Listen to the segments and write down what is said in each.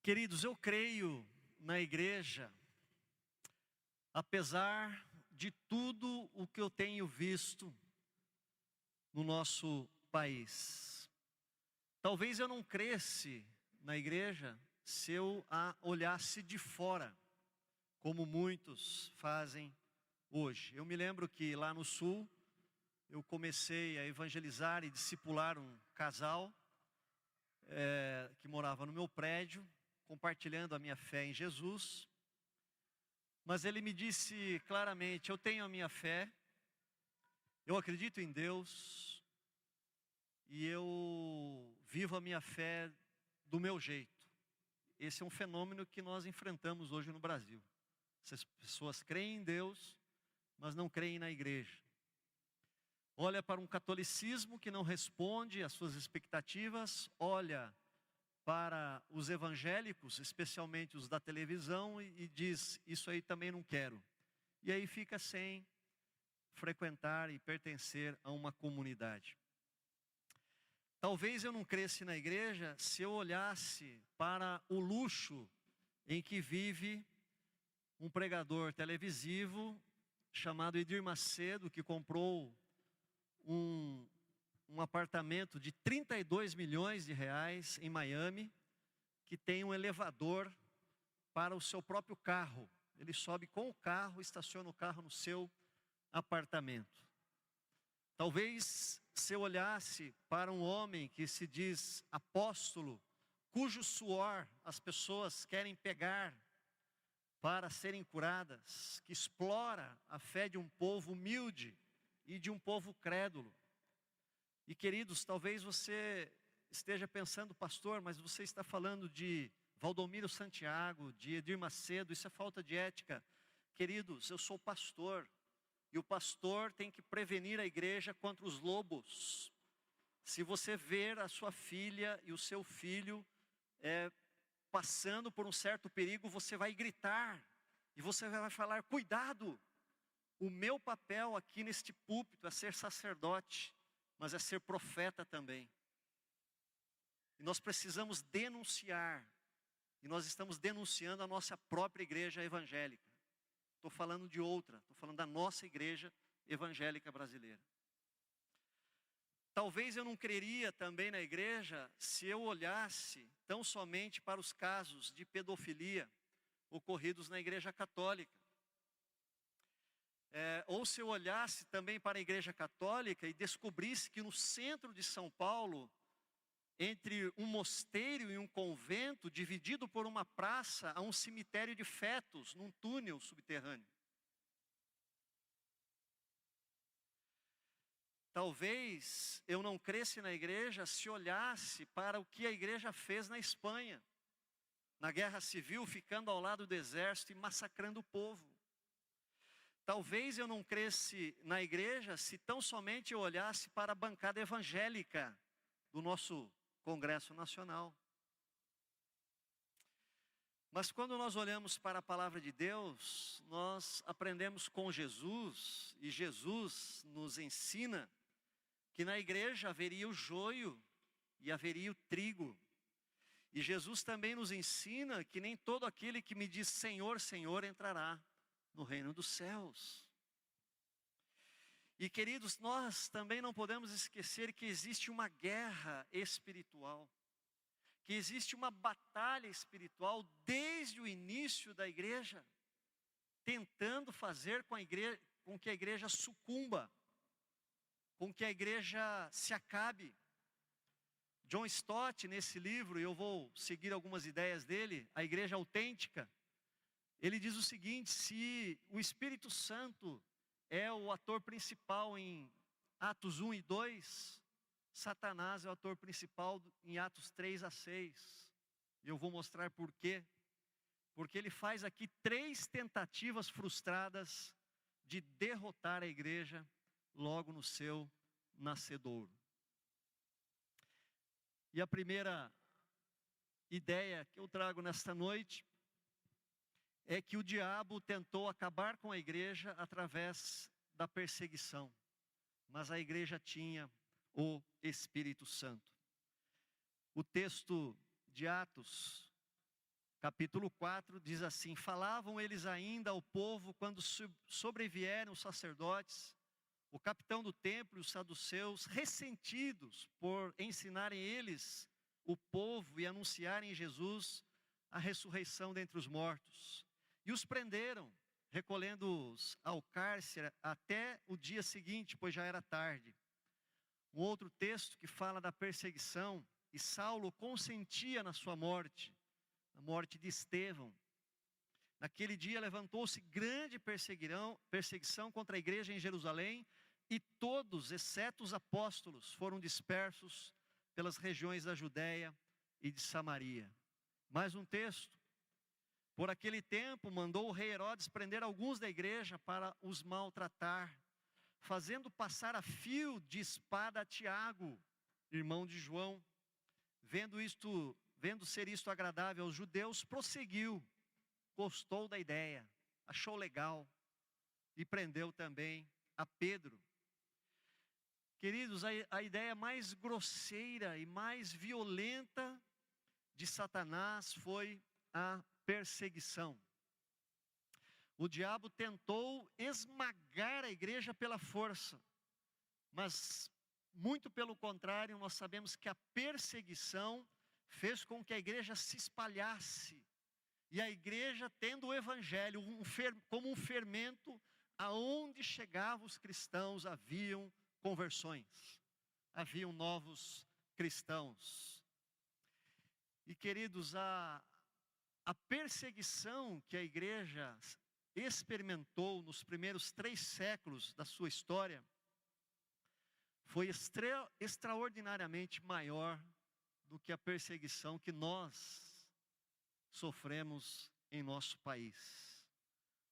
Queridos, eu creio na igreja, apesar de tudo o que eu tenho visto no nosso país. Talvez eu não cresce na igreja se eu a olhasse de fora, como muitos fazem hoje. Eu me lembro que lá no sul, eu comecei a evangelizar e discipular um casal que morava no meu prédio, compartilhando a minha fé em Jesus. Mas ele me disse claramente: eu tenho a minha fé, eu acredito em Deus, e eu vivo a minha fé do meu jeito. Esse é um fenômeno que nós enfrentamos hoje no Brasil. Essas pessoas creem em Deus, mas não creem na igreja. Olha para um catolicismo que não responde às suas expectativas, olha para os evangélicos, especialmente os da televisão, e diz: isso aí também não quero. E aí fica sem frequentar e pertencer a uma comunidade. Talvez eu não cresce na igreja se eu olhasse para o luxo em que vive um pregador televisivo chamado Edir Macedo, que comprou um apartamento de 32 milhões de reais em Miami, que tem um elevador para o seu próprio carro. Ele sobe com o carro, estaciona o carro no seu apartamento. Talvez se eu olhasse para um homem que se diz apóstolo, cujo suor as pessoas querem pegar para serem curadas, que explora a fé de um povo humilde e de um povo crédulo. E queridos, talvez você esteja pensando: pastor, mas você está falando de Valdomiro Santiago, de Edir Macedo, isso é falta de ética. Queridos, eu sou pastor, e o pastor tem que prevenir a igreja contra os lobos. Se você ver a sua filha e o seu filho passando por um certo perigo, você vai gritar, e você vai falar: cuidado. O meu papel aqui neste púlpito é ser sacerdote, mas é ser profeta também. E nós precisamos denunciar, e nós estamos denunciando a nossa própria igreja evangélica. Estou falando de outra, estou falando da nossa igreja evangélica brasileira. Talvez eu não creria também na igreja se eu olhasse tão somente para os casos de pedofilia ocorridos na igreja católica. Ou se eu olhasse também para a igreja católica e descobrisse que no centro de São Paulo, entre um mosteiro e um convento, dividido por uma praça, há um cemitério de fetos, num túnel subterrâneo. Talvez eu não cresce na igreja se olhasse para o que a igreja fez na Espanha, na guerra civil, ficando ao lado do exército e massacrando o povo. Talvez eu não cresce na igreja se tão somente eu olhasse para a bancada evangélica do nosso Congresso Nacional. Mas quando nós olhamos para a palavra de Deus, nós aprendemos com Jesus, e Jesus nos ensina que na igreja haveria o joio e haveria o trigo. E Jesus também nos ensina que nem todo aquele que me diz Senhor, Senhor entrará no reino dos céus. E queridos, nós também não podemos esquecer que existe uma guerra espiritual, que existe uma batalha espiritual desde o início da igreja, tentando fazer com que a igreja sucumba, com que a igreja se acabe. John Stott, nesse livro, e eu vou seguir algumas ideias dele, A Igreja Autêntica, ele diz o seguinte: se o Espírito Santo é o ator principal em Atos 1 e 2, Satanás é o ator principal em Atos 3 a 6. E eu vou mostrar por quê. Porque ele faz aqui 3 tentativas frustradas de derrotar a igreja logo no seu nascedouro. E a primeira ideia que eu trago nesta noite é que o diabo tentou acabar com a igreja através da perseguição, mas a igreja tinha o Espírito Santo. O texto de Atos capítulo 4, diz assim: falavam eles ainda ao povo quando sobrevieram os sacerdotes, o capitão do templo e os saduceus, ressentidos por ensinarem eles o povo e anunciarem em Jesus a ressurreição dentre os mortos. E os prenderam, recolhendo-os ao cárcere até o dia seguinte, pois já era tarde. Um outro texto que fala da perseguição, e Saulo consentia na sua morte, a morte de Estevão. Naquele dia levantou-se grande perseguição contra a igreja em Jerusalém, e todos, exceto os apóstolos, foram dispersos pelas regiões da Judéia e de Samaria. Mais um texto. Por aquele tempo mandou o rei Herodes prender alguns da igreja para os maltratar, fazendo passar a fio de espada a Tiago, irmão de João. Vendo ser isto agradável aos judeus, prosseguiu, gostou da ideia, achou legal e prendeu também a Pedro. Queridos, a ideia mais grosseira e mais violenta de Satanás foi a perseguição. O diabo tentou esmagar a igreja pela força, mas muito pelo contrário, nós sabemos que a perseguição fez com que a igreja se espalhasse. E a igreja, tendo o evangelho como um fermento, aonde chegavam os cristãos, haviam conversões, haviam novos cristãos. E queridos, a perseguição que a igreja experimentou nos primeiros 3 séculos da sua história foi extraordinariamente maior do que a perseguição que nós sofremos em nosso país.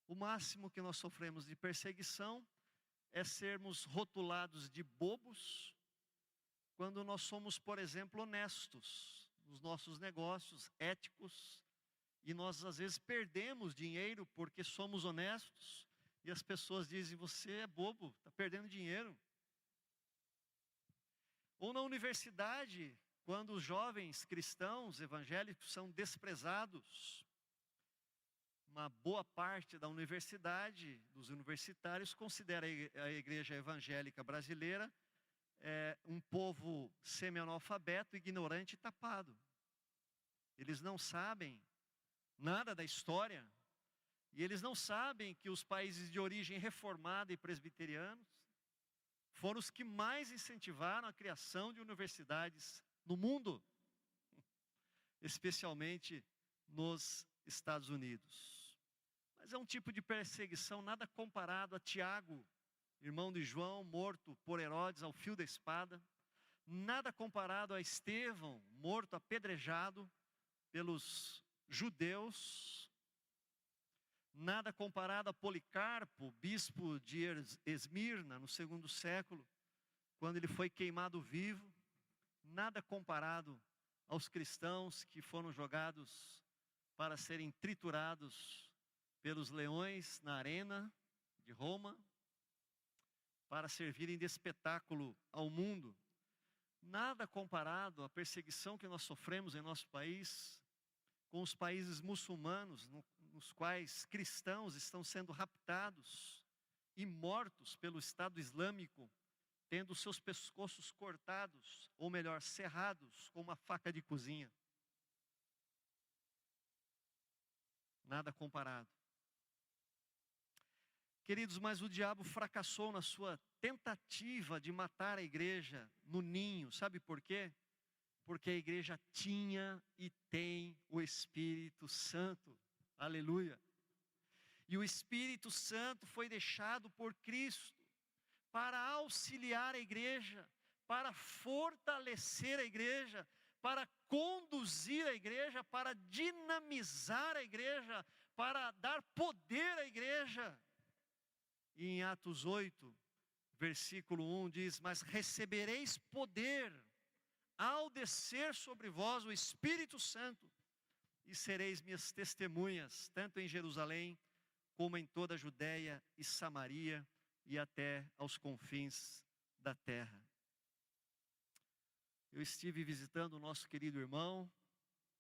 O máximo que nós sofremos de perseguição é sermos rotulados de bobos, quando nós somos, por exemplo, honestos nos nossos negócios, éticos, e nós às vezes perdemos dinheiro porque somos honestos, e as pessoas dizem: você é bobo, está perdendo dinheiro. Ou na universidade, quando os jovens cristãos evangélicos são desprezados. Uma boa parte da universidade, dos universitários, considera a igreja evangélica brasileira um povo semi-analfabeto, ignorante e tapado. Eles não sabem nada da história, e eles não sabem que os países de origem reformada e presbiterianos foram os que mais incentivaram a criação de universidades no mundo, especialmente nos Estados Unidos. Mas é um tipo de perseguição nada comparado a Tiago, irmão de João, morto por Herodes ao fio da espada. Nada comparado a Estevão, morto apedrejado pelos judeus. Nada comparado a Policarpo, bispo de Esmirna, no 2º século, quando ele foi queimado vivo. Nada comparado aos cristãos que foram jogados para serem triturados pelos leões na arena de Roma, para servirem de espetáculo ao mundo. Nada comparado à perseguição que nós sofremos em nosso país, com os países muçulmanos, nos quais cristãos estão sendo raptados e mortos pelo Estado Islâmico, tendo seus pescoços cortados, ou melhor, serrados com uma faca de cozinha. Nada comparado. Queridos, mas o diabo fracassou na sua tentativa de matar a igreja no ninho. Sabe por quê? Porque a igreja tinha e tem o Espírito Santo. Aleluia. E o Espírito Santo foi deixado por Cristo para auxiliar a igreja, para fortalecer a igreja, para conduzir a igreja, para dinamizar a igreja, para dar poder à igreja. E em Atos 8, versículo 1 diz: mas recebereis poder ao descer sobre vós o Espírito Santo, e sereis minhas testemunhas, tanto em Jerusalém, como em toda a Judéia e Samaria, e até aos confins da terra. Eu estive visitando o nosso querido irmão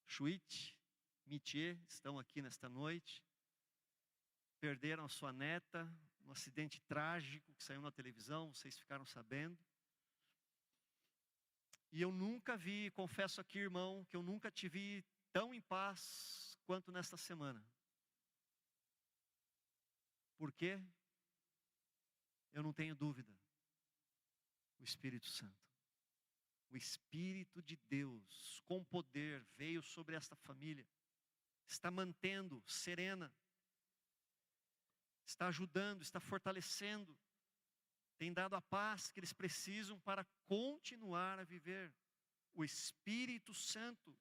Schuit, Mithier estão aqui nesta noite. Perderam a sua neta, um acidente trágico que saiu na televisão, vocês ficaram sabendo. E eu nunca vi, confesso aqui, irmão, que eu nunca te vi tão em paz quanto nesta semana. Por quê? Eu não tenho dúvida. O Espírito Santo. O Espírito de Deus, com poder, veio sobre esta família. Está mantendo serena. Está ajudando, está fortalecendo. Tem dado a paz que eles precisam para continuar a viver. O Espírito Santo.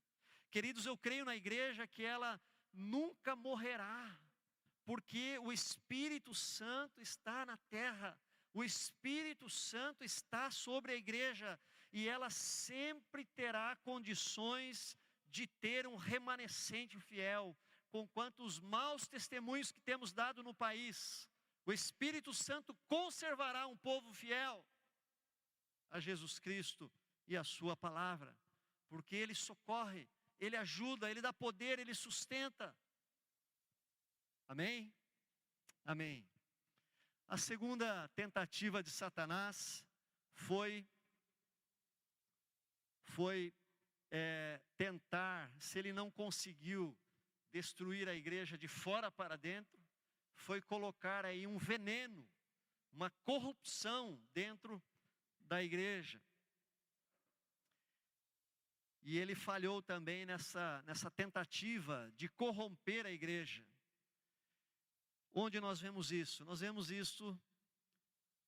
Queridos, eu creio na igreja que ela nunca morrerá. Porque o Espírito Santo está na terra. O Espírito Santo está sobre a igreja. E ela sempre terá condições de ter um remanescente fiel. Conquanto os maus testemunhos que temos dado no país, o Espírito Santo conservará um povo fiel a Jesus Cristo e a sua palavra. Porque Ele socorre, Ele ajuda, Ele dá poder, Ele sustenta. Amém? Amém. A segunda tentativa de Satanás foi tentar, se ele não conseguiu destruir a igreja de fora para dentro, foi colocar aí um veneno, uma corrupção dentro da igreja. E ele falhou também nessa tentativa de corromper a igreja. Onde nós vemos isso? Nós vemos isso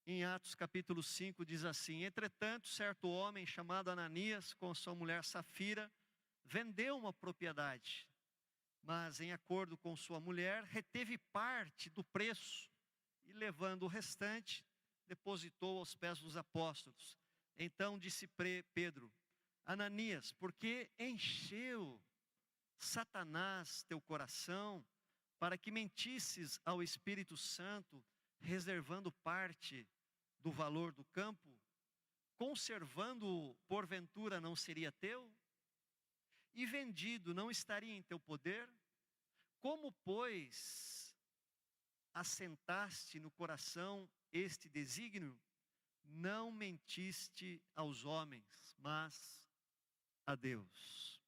em Atos capítulo 5, diz assim: entretanto, certo homem chamado Ananias, com sua mulher Safira, vendeu uma propriedade, mas em acordo com sua mulher, reteve parte do preço, e levando o restante, depositou aos pés dos apóstolos. Então disse Pedro: Ananias, por que encheu Satanás teu coração, para que mentisses ao Espírito Santo, reservando parte do valor do campo? Conservando-o, porventura, não seria teu? E vendido, não estaria em teu poder? Como, pois, assentaste no coração este desígnio? Não mentiste aos homens, mas a Deus.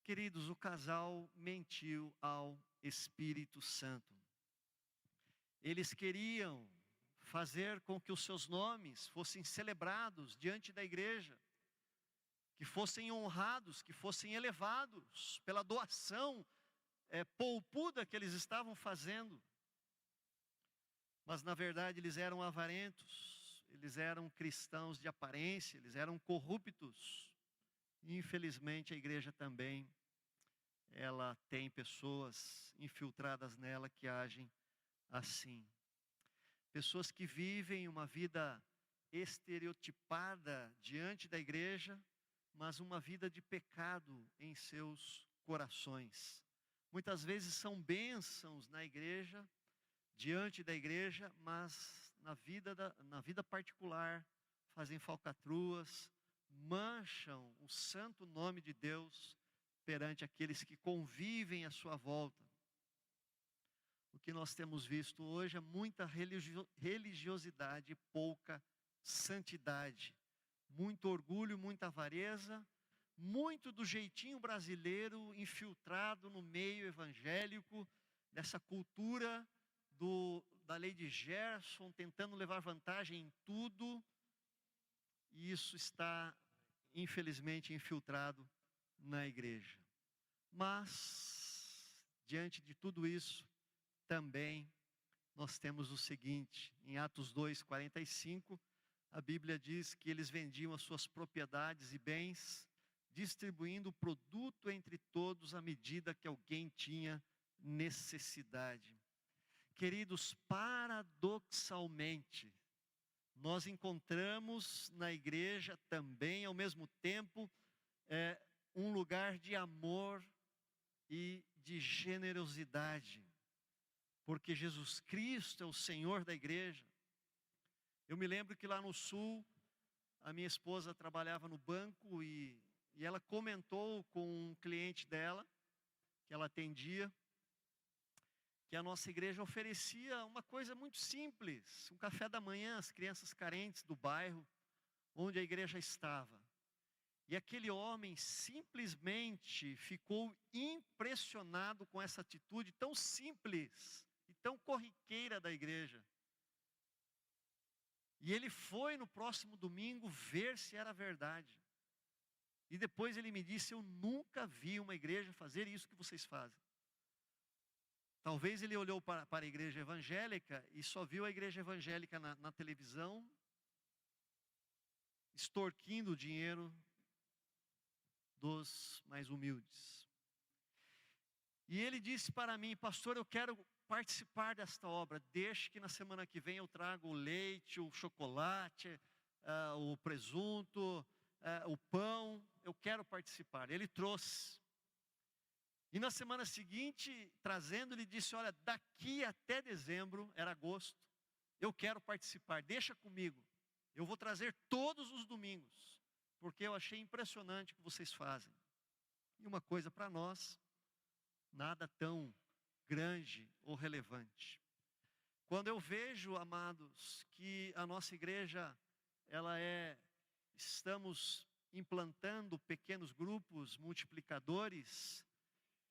Queridos, o casal mentiu ao Espírito Santo. Eles queriam fazer com que os seus nomes fossem celebrados diante da igreja, que fossem honrados, que fossem elevados pela doação poupuda que eles estavam fazendo. Mas na verdade eles eram avarentos, eles eram cristãos de aparência, eles eram corruptos. E infelizmente a igreja também, ela tem pessoas infiltradas nela que agem assim. Pessoas que vivem uma vida estereotipada diante da igreja, mas uma vida de pecado em seus corações. Muitas vezes são bênçãos na igreja, diante da igreja, mas na vida particular fazem falcatruas, mancham o santo nome de Deus perante aqueles que convivem à sua volta. O que nós temos visto hoje é muita religiosidade e pouca santidade. Muito orgulho, muita avareza, muito do jeitinho brasileiro infiltrado no meio evangélico, dessa cultura da lei de Gerson, tentando levar vantagem em tudo. E isso está, infelizmente, infiltrado na igreja. Mas, diante de tudo isso, também nós temos o seguinte: em Atos 2:45, a Bíblia diz que eles vendiam as suas propriedades e bens, distribuindo o produto entre todos à medida que alguém tinha necessidade. Queridos, paradoxalmente, nós encontramos na igreja também, ao mesmo tempo, um lugar de amor e de generosidade, porque Jesus Cristo é o Senhor da igreja. Eu me lembro que lá no sul, a minha esposa trabalhava no banco e ela comentou com um cliente dela que ela atendia, que a nossa igreja oferecia uma coisa muito simples, um café da manhã às crianças carentes do bairro onde a igreja estava. E aquele homem simplesmente ficou impressionado com essa atitude tão simples e tão corriqueira da igreja. E ele foi no próximo domingo ver se era verdade. E depois ele me disse: eu nunca vi uma igreja fazer isso que vocês fazem. Talvez ele olhou para a igreja evangélica e só viu a igreja evangélica na televisão, extorquindo o dinheiro dos mais humildes. E ele disse para mim: pastor, eu quero participar desta obra, deixe que na semana que vem eu trago o leite, o chocolate, o presunto, o pão, eu quero participar. Ele trouxe. E na semana seguinte, trazendo, ele disse: olha, daqui até dezembro, era agosto, eu quero participar, deixa comigo. Eu vou trazer todos os domingos, porque eu achei impressionante o que vocês fazem. E uma coisa para nós, nada tão grande ou relevante. Quando eu vejo, amados, que a nossa igreja, estamos implantando pequenos grupos multiplicadores,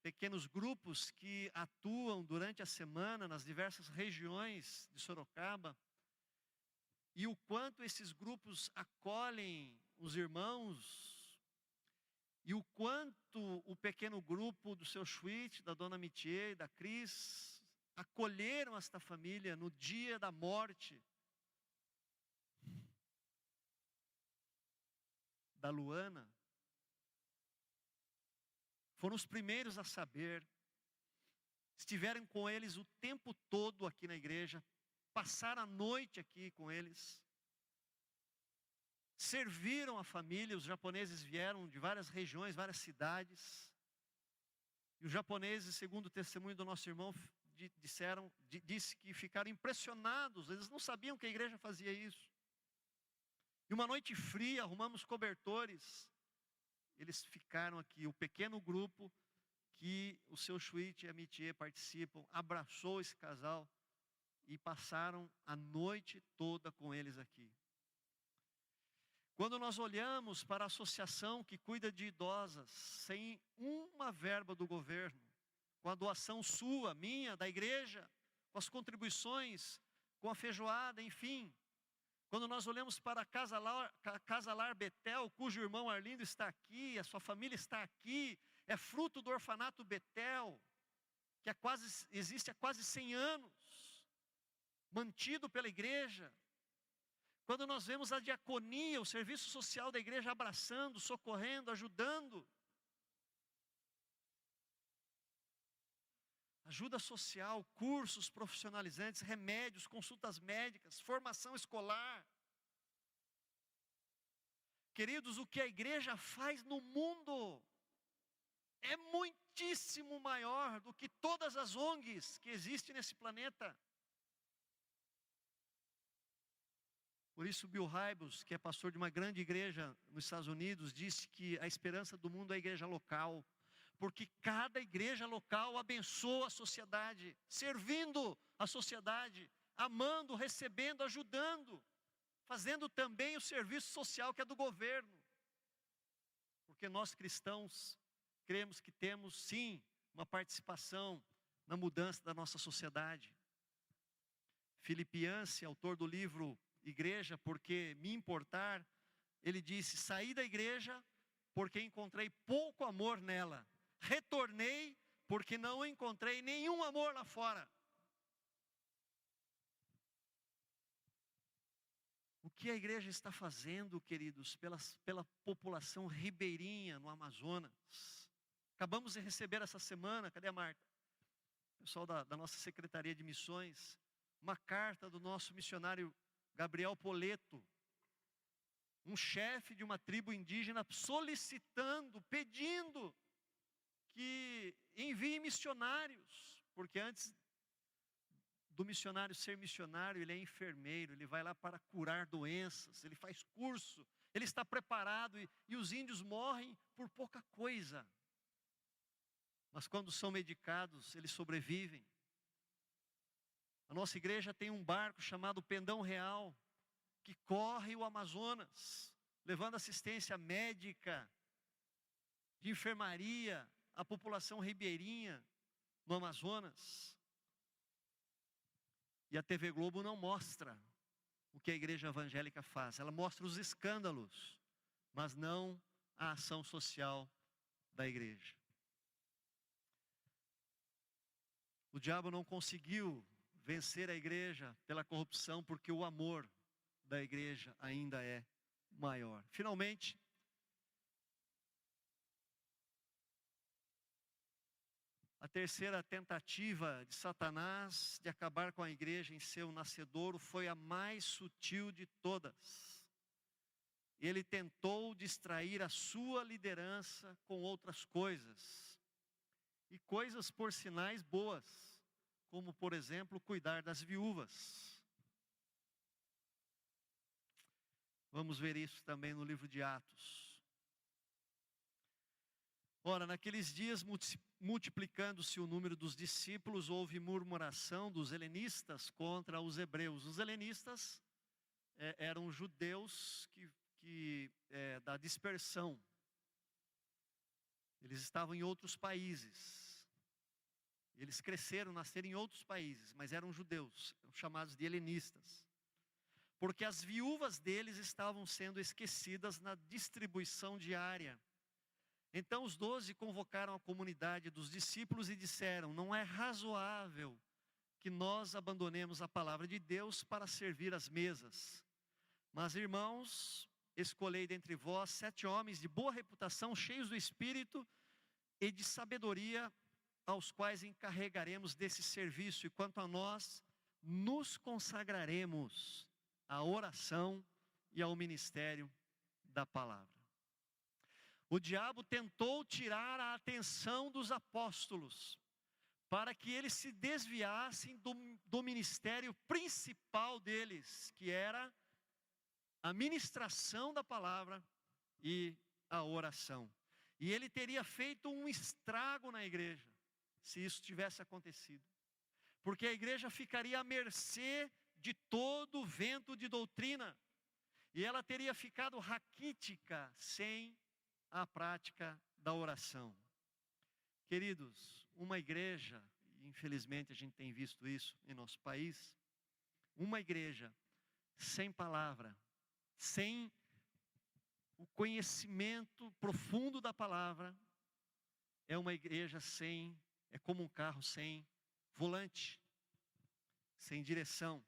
pequenos grupos que atuam durante a semana nas diversas regiões de Sorocaba, e o quanto esses grupos acolhem os irmãos, e o quanto o pequeno grupo do seu Schwitt, da dona Mitier e da Cris, acolheram esta família no dia da morte da Luana. Foram os primeiros a saber, estiveram com eles o tempo todo aqui na igreja, passaram a noite aqui com eles, serviram a família. Os japoneses vieram de várias regiões, várias cidades, e os japoneses, segundo o testemunho do nosso irmão, disse que ficaram impressionados, eles não sabiam que a igreja fazia isso. E uma noite fria, arrumamos cobertores, eles ficaram aqui, o pequeno grupo que o seu Schwitt e a Mitier participam, abraçou esse casal e passaram a noite toda com eles aqui. Quando nós olhamos para a associação que cuida de idosas, sem uma verba do governo, com a doação sua, minha, da igreja, com as contribuições, com a feijoada, enfim. Quando nós olhamos para a Casa Lar Betel, cujo irmão Arlindo está aqui, a sua família está aqui, é fruto do orfanato Betel, que existe há quase 100 anos, mantido pela igreja. Quando nós vemos a diaconia, o serviço social da igreja abraçando, socorrendo, ajudando. Ajuda social, cursos profissionalizantes, remédios, consultas médicas, formação escolar. Queridos, o que a igreja faz no mundo é muitíssimo maior do que todas as ONGs que existem nesse planeta. Por isso Bill Hybels, que é pastor de uma grande igreja nos Estados Unidos, disse que a esperança do mundo é a igreja local, porque cada igreja local abençoa a sociedade, servindo a sociedade, amando, recebendo, ajudando, fazendo também o serviço social que é do governo. Porque nós cristãos cremos que temos sim uma participação na mudança da nossa sociedade. Filipe Yancey, autor do livro Igreja, porque me importar, ele disse: saí da igreja porque encontrei pouco amor nela, retornei porque não encontrei nenhum amor lá fora. O que a igreja está fazendo, queridos, pela população ribeirinha no Amazonas? Acabamos de receber essa semana, cadê a Marta? O pessoal da nossa Secretaria de Missões, uma carta do nosso missionário Gabriel Poleto, um chefe de uma tribo indígena, solicitando, pedindo que envie missionários, porque antes do missionário ser missionário, ele é enfermeiro, ele vai lá para curar doenças, ele faz curso, ele está preparado, e os índios morrem por pouca coisa. mas quando são medicados, eles sobrevivem. A nossa igreja tem um barco chamado Pendão Real, que corre o Amazonas, levando assistência médica, de enfermaria, à população ribeirinha no Amazonas. E a TV Globo não mostra o que a igreja evangélica faz. Ela mostra os escândalos, mas não a ação social da igreja. O diabo não conseguiu vencer a igreja pela corrupção, porque o amor da igreja ainda é maior. Finalmente, a terceira tentativa de Satanás de acabar com a igreja em seu nascedouro foi a mais sutil de todas. Ele tentou distrair a sua liderança com outras coisas. E coisas por sinais boas, como por exemplo, cuidar das viúvas. Vamos ver isso também no livro de Atos. Ora, naqueles dias, multiplicando-se o número dos discípulos, houve murmuração dos helenistas contra os hebreus. Os helenistas eram judeus da dispersão. Eles estavam em outros países. Eles cresceram, nasceram em outros países, mas eram judeus, chamados de helenistas. Porque as viúvas deles estavam sendo esquecidas na distribuição diária. Então os 12 convocaram a comunidade dos discípulos e disseram: não é razoável que nós abandonemos a palavra de Deus para servir as mesas. Mas irmãos, escolhei dentre vós 7 homens de boa reputação, cheios do Espírito e de sabedoria, aos quais encarregaremos desse serviço. E quanto a nós, nos consagraremos à oração e ao ministério da palavra. O diabo tentou tirar a atenção dos apóstolos, para que eles se desviassem do ministério principal deles, que era a ministração da palavra e a oração. E ele teria feito um estrago na igreja, se isso tivesse acontecido. Porque a igreja ficaria à mercê de todo vento de doutrina, e ela teria ficado raquítica sem a prática da oração. Queridos, uma igreja, infelizmente a gente tem visto isso em nosso país, uma igreja sem palavra, sem o conhecimento profundo da palavra, é uma igreja é como um carro sem volante, sem direção.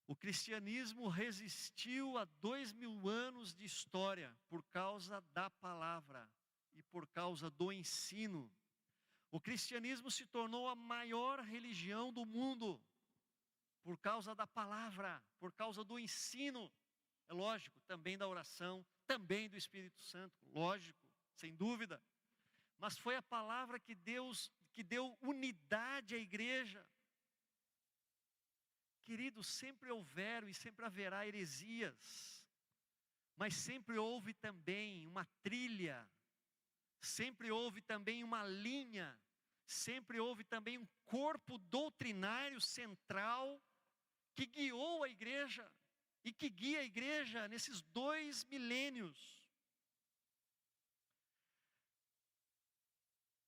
O cristianismo resistiu a 2000 anos de história por causa da palavra e por causa do ensino. O cristianismo se tornou a maior religião do mundo por causa da palavra, por causa do ensino. É lógico, também da oração, também do Espírito Santo, lógico, sem dúvida. Mas foi a palavra que deu unidade à igreja. Queridos, sempre houveram e sempre haverá heresias, mas sempre houve também uma trilha, sempre houve também uma linha, sempre houve também um corpo doutrinário central que guiou a igreja e que guia a igreja nesses 2 milênios.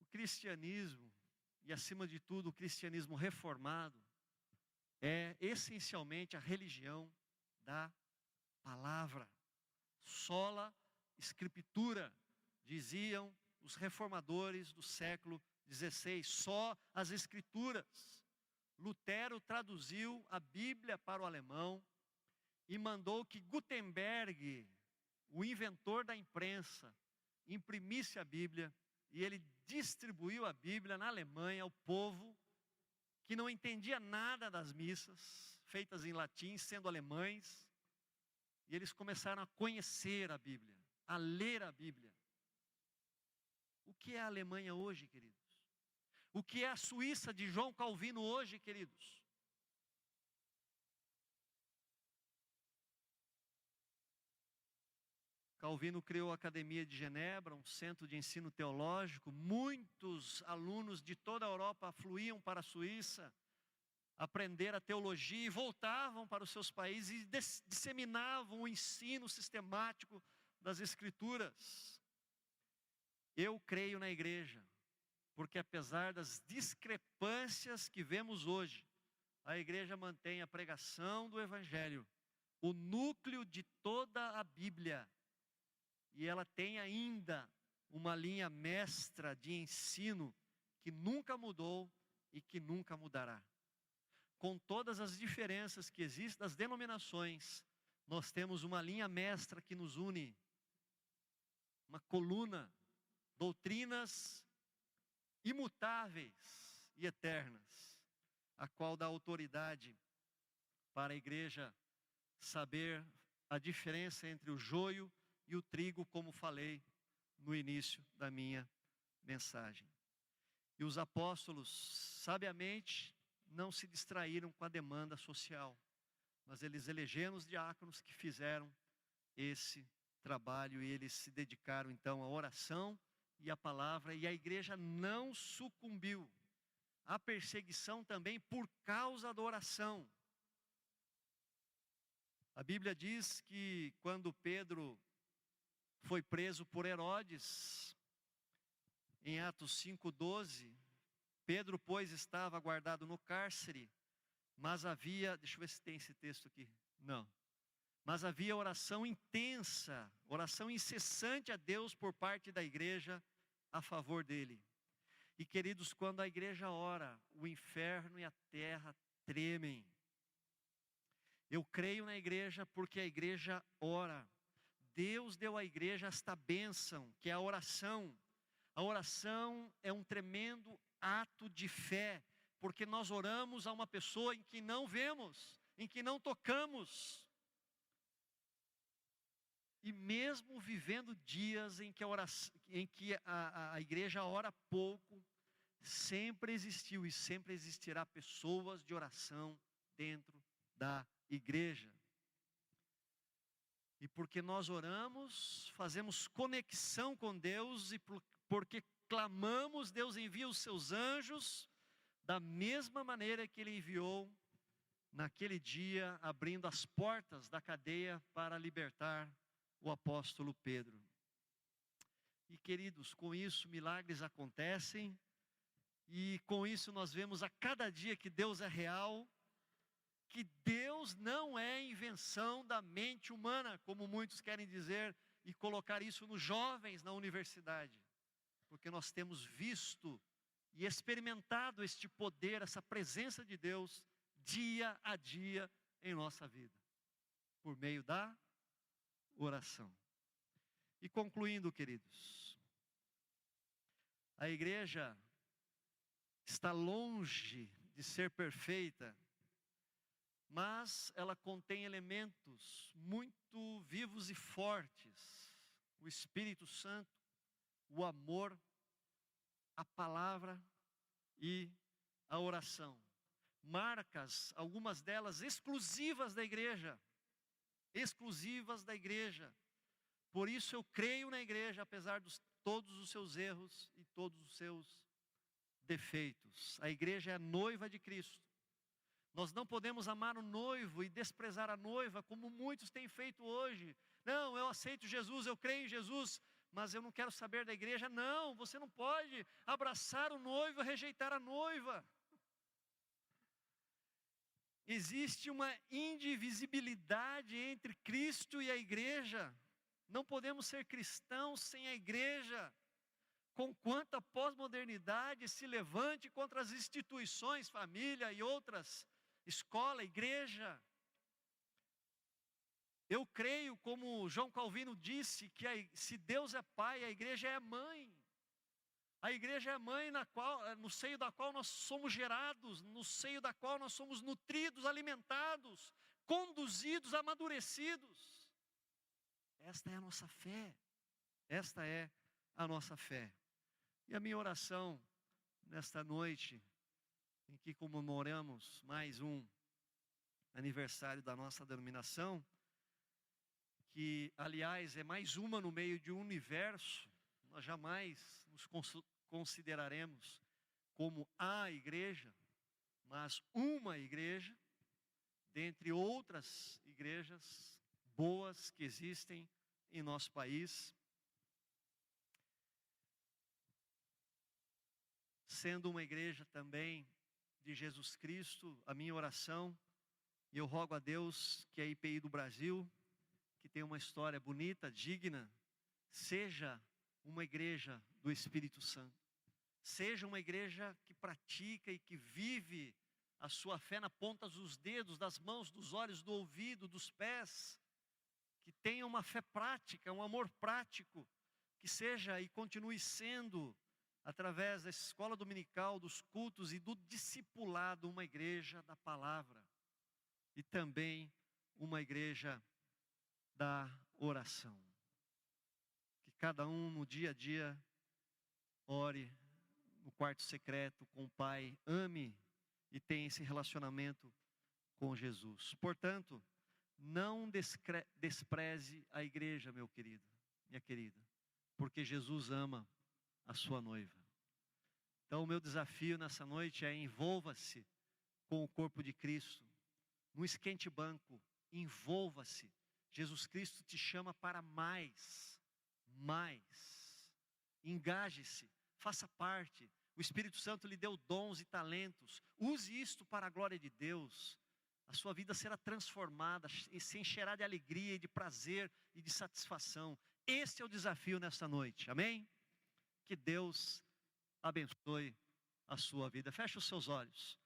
O cristianismo, e acima de tudo o cristianismo reformado, é essencialmente a religião da palavra. Sola Scriptura, diziam os reformadores do século XVI, só as Escrituras. Lutero traduziu a Bíblia para o alemão e mandou que Gutenberg, o inventor da imprensa, imprimisse a Bíblia, e ele distribuiu a Bíblia na Alemanha ao povo que não entendia nada das missas, feitas em latim, sendo alemães, e eles começaram a conhecer a Bíblia, a ler a Bíblia. O que é a Alemanha hoje, queridos? O que é a Suíça de João Calvino hoje, queridos? Calvino criou a Academia de Genebra, um centro de ensino teológico. Muitos alunos de toda a Europa afluíam para a Suíça aprender a teologia e voltavam para os seus países e disseminavam o ensino sistemático das Escrituras. Eu creio na igreja, porque apesar das discrepâncias que vemos hoje, a igreja mantém a pregação do Evangelho, o núcleo de toda a Bíblia, e ela tem ainda uma linha mestra de ensino que nunca mudou e que nunca mudará. Com todas as diferenças que existem das denominações, nós temos uma linha mestra que nos une, uma coluna, doutrinas imutáveis e eternas, a qual dá autoridade para a igreja saber a diferença entre o joio e o trigo, como falei no início da minha mensagem. E os apóstolos, sabiamente, não se distraíram com a demanda social, mas eles elegeram os diáconos que fizeram esse trabalho, e eles se dedicaram então à oração e à palavra, e a igreja não sucumbiu à perseguição também por causa da oração. A Bíblia diz que quando Pedro foi preso por Herodes, em Atos 5:12, Pedro, pois, estava guardado no cárcere, mas havia, deixa eu ver se tem esse texto aqui, não. Mas havia oração intensa, oração incessante a Deus por parte da igreja a favor dele. E queridos, quando a igreja ora, o inferno e a terra tremem. Eu creio na igreja porque a igreja ora. Deus deu à igreja esta bênção, que é a oração. A oração é um tremendo ato de fé, porque nós oramos a uma pessoa em que não vemos, em que não tocamos. E mesmo vivendo dias em que a igreja ora pouco, sempre existiu e sempre existirá pessoas de oração dentro da igreja. E porque nós oramos, fazemos conexão com Deus, e porque clamamos, Deus envia os seus anjos, da mesma maneira que Ele enviou naquele dia, abrindo as portas da cadeia para libertar o apóstolo Pedro. E queridos, com isso milagres acontecem, e com isso nós vemos a cada dia que Deus é real, que Deus não é invenção da mente humana, como muitos querem dizer, e colocar isso nos jovens na universidade. Porque nós temos visto e experimentado este poder, essa presença de Deus, dia a dia em nossa vida, por meio da oração. E concluindo, queridos, a igreja está longe de ser perfeita, mas ela contém elementos muito vivos e fortes: o Espírito Santo, o amor, a palavra e a oração. Marcas, algumas delas exclusivas da igreja. Exclusivas da igreja. Por isso eu creio na igreja, apesar de todos os seus erros e todos os seus defeitos. A igreja é a noiva de Cristo. Nós não podemos amar o noivo e desprezar a noiva, como muitos têm feito hoje. Não, eu aceito Jesus, eu creio em Jesus, mas eu não quero saber da igreja. Não, você não pode abraçar o noivo e rejeitar a noiva. Existe uma indivisibilidade entre Cristo e a igreja. Não podemos ser cristãos sem a igreja. Conquanto a pós-modernidade se levante contra as instituições, família e outras, escola, igreja. Eu creio, como João Calvino disse, que se Deus é pai, a igreja é mãe. A igreja é a mãe no seio da qual nós somos gerados, no seio da qual nós somos nutridos, alimentados, conduzidos, amadurecidos. Esta é a nossa fé. Esta é a nossa fé. E a minha oração nesta noite, em que comemoramos mais um aniversário da nossa denominação, que, aliás, é mais uma no meio de um universo, nós jamais nos consideraremos como a igreja, mas uma igreja, dentre outras igrejas boas que existem em nosso país, sendo uma igreja também de Jesus Cristo. A minha oração, e eu rogo a Deus que a IPI do Brasil, que tem uma história bonita, digna, seja uma igreja do Espírito Santo, seja uma igreja que pratica e que vive a sua fé na ponta dos dedos, das mãos, dos olhos, do ouvido, dos pés, que tenha uma fé prática, um amor prático, que seja e continue sendo, através da escola dominical, dos cultos e do discipulado, uma igreja da palavra, e também uma igreja da oração. Que cada um no dia a dia ore no quarto secreto com o Pai, ame e tenha esse relacionamento com Jesus. Portanto, não despreze a igreja, meu querido, minha querida, porque Jesus ama a sua noiva. Então o meu desafio nessa noite é: envolva-se com o corpo de Cristo, não esquente banco, envolva-se. Jesus Cristo te chama para mais, engaje-se, faça parte. O Espírito Santo lhe deu dons e talentos, use isto para a glória de Deus. A sua vida será transformada e se encherá de alegria e de prazer e de satisfação. Este é o desafio nesta noite, amém? Que Deus abençoe a sua vida. Feche os seus olhos.